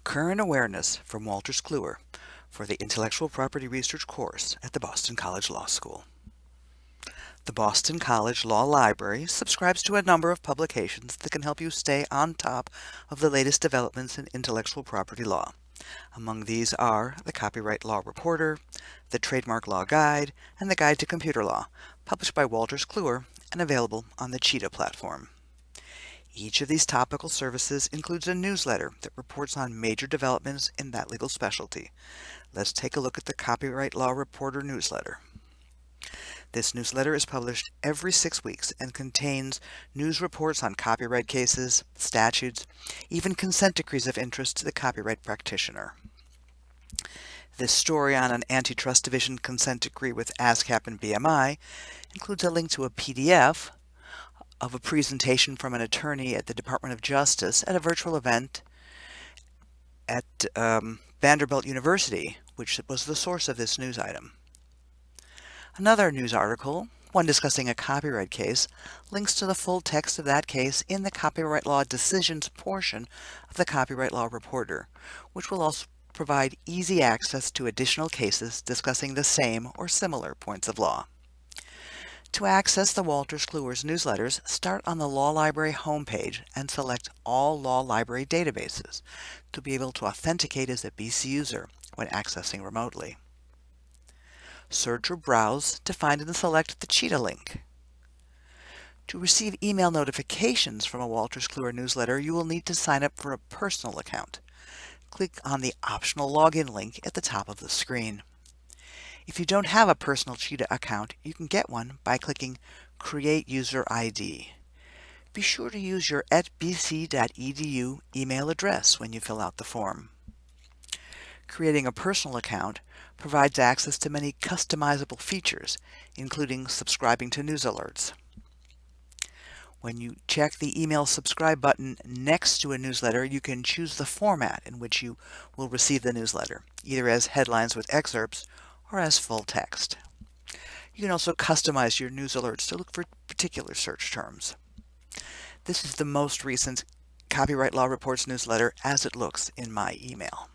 Current Awareness from Wolters Kluwer for the Intellectual Property Research course at the Boston College Law School. The Boston College Law Library subscribes to a number of publications that can help you stay on top of the latest developments in intellectual property law. Among these are the Copyright Law Reporter, the Trademark Law Guide, and the Guide to Computer Law, published by Wolters Kluwer and available on the Cheetah platform. Each of these topical services includes a newsletter that reports on major developments in that legal specialty. Let's take a look at the Copyright Law Reporter newsletter. This newsletter is published every 6 weeks and contains news reports on copyright cases, statutes, even consent decrees of interest to the copyright practitioner. This story on an antitrust division consent decree with ASCAP and BMI includes a link to a PDF of a presentation from an attorney at the Department of Justice at a virtual event at Vanderbilt University, which was the source of this news item. Another news article, one discussing a copyright case, links to the full text of that case in the Copyright Law Decisions portion of the Copyright Law Reporter, which will also provide easy access to additional cases discussing the same or similar points of law. To access the Wolters Kluwer's newsletters, start on the Law Library homepage and select All Law Library Databases to be able to authenticate as a BC user when accessing remotely. Search or browse to find and select the Cheetah link. To receive email notifications from a Wolters Kluwer newsletter, you will need to sign up for a personal account. Click on the optional login link at the top of the screen. If you don't have a personal Cheetah account, you can get one by clicking Create User ID. Be sure to use your @bc.edu email address when you fill out the form. Creating a personal account provides access to many customizable features, including subscribing to news alerts. When you check the email subscribe button next to a newsletter, you can choose the format in which you will receive the newsletter, either as headlines with excerpts or as full text. You can also customize your news alerts to look for particular search terms. This is the most recent Copyright Law Reports newsletter as it looks in my email.